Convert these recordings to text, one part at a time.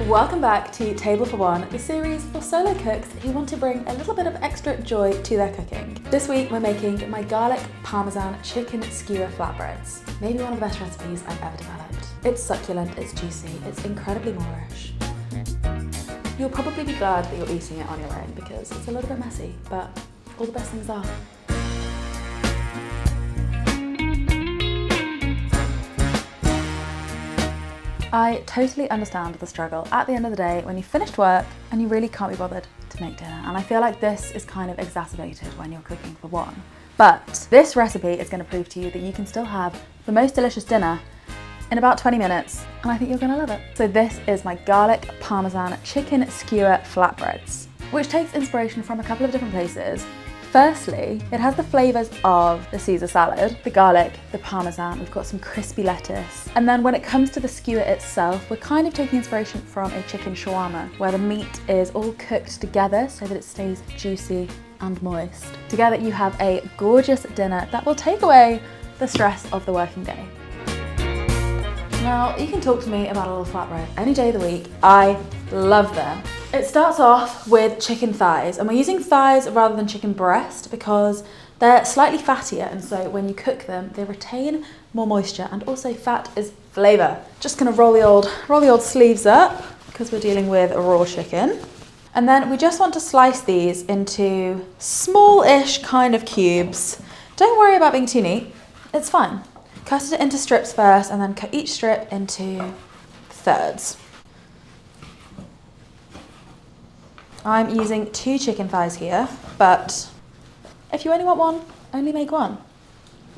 welcome back to Table for One, the series for solo cooks who want to bring a little bit of extra joy to their cooking. This week we're making my garlic Parmesan chicken skewer flatbreads. Maybe one of the best recipes I've ever developed. It's succulent, it's juicy, it's incredibly Moorish. You'll probably be glad that you're eating it on your own because it's a little bit messy, but all the best things are. I totally understand the struggle at the end of the day when you've finished work and you really can't be bothered to make dinner. And I feel like this is kind of exacerbated when you're cooking for one. But this recipe is going to prove to you that you can still have the most delicious dinner in about 20 minutes, and I think you're going to love it. So this is my garlic Parmesan chicken skewer flatbreads, which takes inspiration from a couple of different places. Firstly, it has the flavours of the Caesar salad, the garlic, the Parmesan, we've got some crispy lettuce. And then when it comes to the skewer itself, we're kind of taking inspiration from a chicken shawarma, where the meat is all cooked together so that it stays juicy and moist. Together you have a gorgeous dinner that will take away the stress of the working day. Now, you can talk to me about a little flatbread any day of the week. I love them. It starts off with chicken thighs, and we're using thighs rather than chicken breast because they're slightly fattier, and so when you cook them, they retain more moisture, and also fat is flavour. Just gonna roll the old sleeves up because we're dealing with a raw chicken. And then we just want to slice these into small-ish kind of cubes. Don't worry about being too neat, it's fine. Cut it into strips first, and then cut each strip into thirds. I'm using 2 chicken thighs here, but if you only want one, only make one.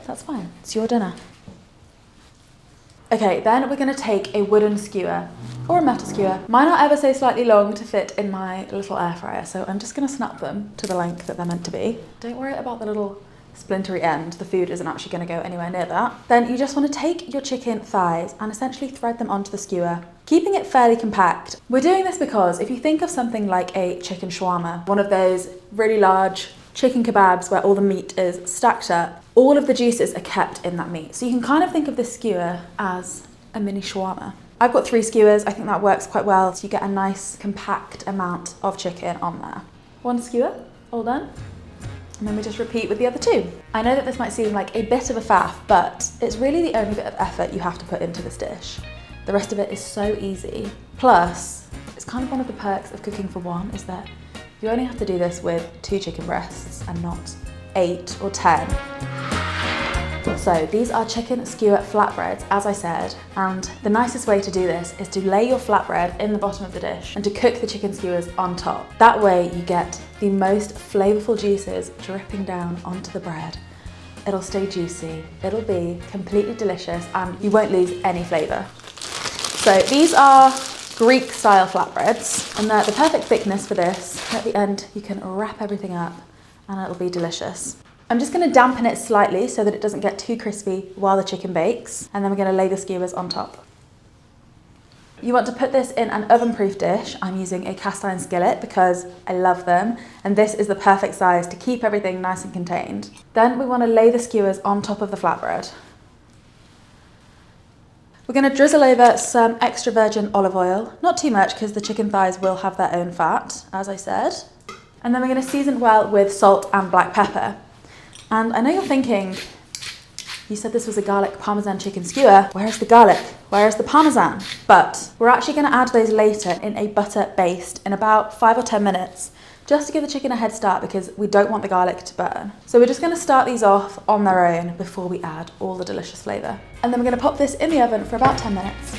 That's fine, it's your dinner. Okay, then we're gonna take a wooden skewer or a metal skewer. Mine are ever so slightly long to fit in my little air fryer, so I'm just gonna snap them to the length that they're meant to be. Don't worry about the little splintery end, the food isn't actually going to go anywhere near that. Then you just want to take your chicken thighs and essentially thread them onto the skewer, keeping it fairly compact. We're doing this because if you think of something like a chicken shawarma, one of those really large chicken kebabs where all the meat is stacked up, all of the juices are kept in that meat. So you can kind of think of this skewer as a mini shawarma. I've got 3 skewers, I think that works quite well, so you get a nice compact amount of chicken on there. 1 skewer, all done. And then we just repeat with the other 2. I know that this might seem like a bit of a faff, but it's really the only bit of effort you have to put into this dish. The rest of it is so easy. Plus, it's kind of one of the perks of cooking for one is that you only have to do this with 2 chicken breasts and not 8 or 10. So these are chicken skewer flatbreads, as I said, and the nicest way to do this is to lay your flatbread in the bottom of the dish and to cook the chicken skewers on top. That way you get the most flavourful juices dripping down onto the bread. It'll stay juicy, it'll be completely delicious, and you won't lose any flavour. So these are Greek style flatbreads, and they're the perfect thickness for this. At the end you can wrap everything up and it'll be delicious. I'm just going to dampen it slightly so that it doesn't get too crispy while the chicken bakes, and then we're going to lay the skewers on top. You want to put this in an oven-proof dish. I'm using a cast iron skillet because I love them, and this is the perfect size to keep everything nice and contained. Then we want to lay the skewers on top of the flatbread. We're going to drizzle over some extra virgin olive oil, not too much because the chicken thighs will have their own fat, as I said. And then we're going to season well with salt and black pepper. And I know you're thinking, you said this was a garlic Parmesan chicken skewer, where's the garlic? Where's the Parmesan? But we're actually going to add those later in a butter baste in about 5 or 10 minutes, just to give the chicken a head start because we don't want the garlic to burn. So we're just going to start these off on their own before we add all the delicious flavour. And then we're going to pop this in the oven for about 10 minutes.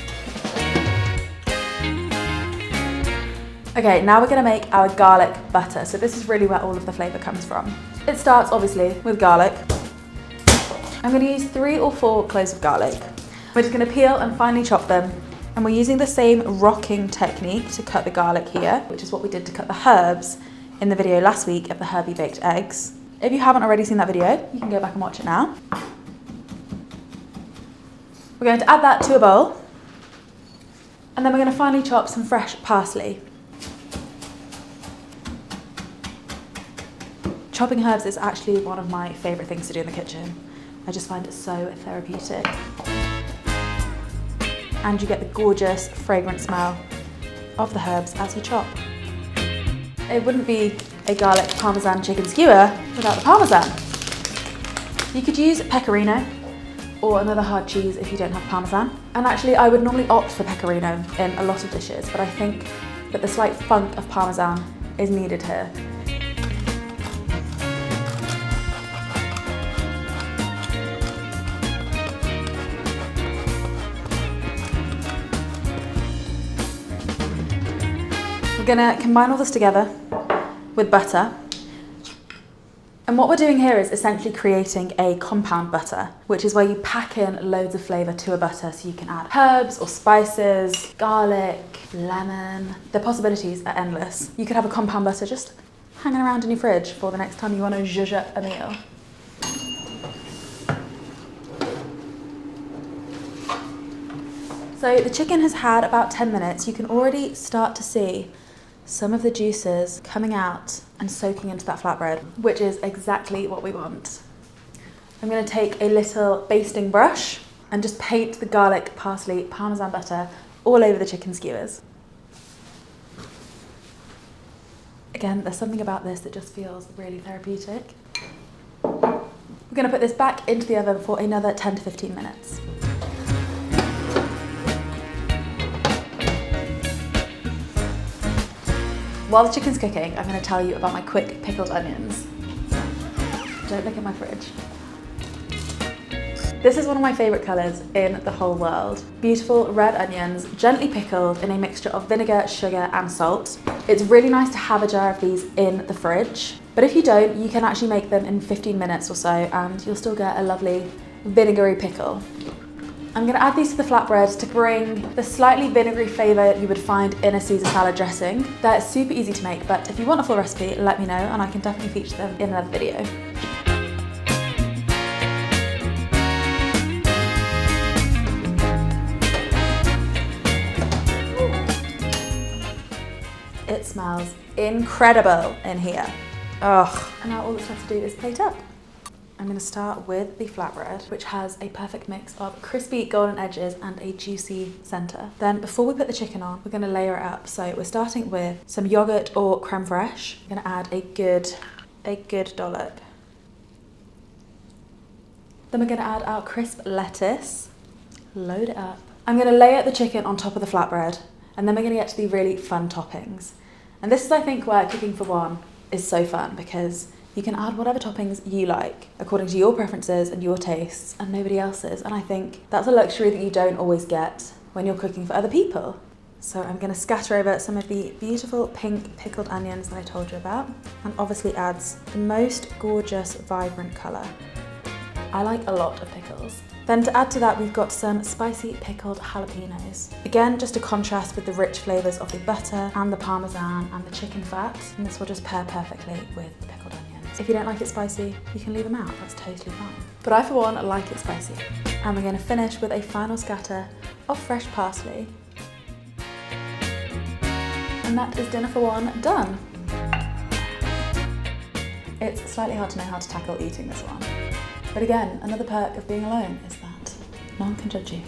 Okay, now we're going to make our garlic butter. So this is really where all of the flavour comes from. It starts obviously with garlic. I'm going to use 3 or 4 cloves of garlic. We're just going to peel and finely chop them. And we're using the same rocking technique to cut the garlic here, which is what we did to cut the herbs in the video last week of the herby baked eggs. If you haven't already seen that video, you can go back and watch it now. We're going to add that to a bowl. And then we're going to finely chop some fresh parsley. Chopping herbs is actually one of my favourite things to do in the kitchen. I just find it so therapeutic. And you get the gorgeous fragrant smell of the herbs as you chop. It wouldn't be a garlic Parmesan chicken skewer without the Parmesan. You could use pecorino or another hard cheese if you don't have Parmesan. And actually I would normally opt for pecorino in a lot of dishes, but I think that the slight funk of Parmesan is needed here. We're gonna combine all this together with butter. And what we're doing here is essentially creating a compound butter, which is where you pack in loads of flavour to a butter, so you can add herbs or spices, garlic, lemon. The possibilities are endless. You could have a compound butter just hanging around in your fridge for the next time you want to zhuzh up a meal. So the chicken has had about 10 minutes. You can already start to see some of the juices coming out and soaking into that flatbread, which is exactly what we want. I'm going to take a little basting brush and just paint the garlic, parsley, Parmesan butter all over the chicken skewers. Again, there's something about this that just feels really therapeutic. We're going to put this back into the oven for another 10 to 15 minutes. While the chicken's cooking, I'm going to tell you about my quick pickled onions. Don't look at my fridge. This is one of my favourite colours in the whole world. Beautiful red onions, gently pickled in a mixture of vinegar, sugar and salt. It's really nice to have a jar of these in the fridge, but if you don't, you can actually make them in 15 minutes or so and you'll still get a lovely vinegary pickle. I'm going to add these to the flatbread to bring the slightly vinegary flavour you would find in a Caesar salad dressing. They're super easy to make, but if you want a full recipe, let me know and I can definitely feature them in another video. It smells incredible in here. Ugh. And now all that's left to do is plate up. I'm going to start with the flatbread, which has a perfect mix of crispy golden edges and a juicy centre. Then before we put the chicken on, we're going to layer it up. So we're starting with some yogurt or creme fraiche. I'm going to add a good dollop. Then we're going to add our crisp lettuce, load it up. I'm going to layer the chicken on top of the flatbread, and then we're going to get to the really fun toppings. And this is, I think, where cooking for one is so fun, because you can add whatever toppings you like according to your preferences and your tastes and nobody else's. And I think that's a luxury that you don't always get when you're cooking for other people. So I'm going to scatter over some of the beautiful pink pickled onions that I told you about, and obviously adds the most gorgeous, vibrant colour. I like a lot of pickles. Then to add to that, we've got some spicy pickled jalapenos. Again, just a contrast with the rich flavours of the butter and the Parmesan and the chicken fat. And this will just pair perfectly with the pickled onions. If you don't like it spicy, you can leave them out, that's totally fine. But I, for one, like it spicy. And we're going to finish with a final scatter of fresh parsley. And that is dinner for one done. It's slightly hard to know how to tackle eating this one. But again, another perk of being alone is that no one can judge you.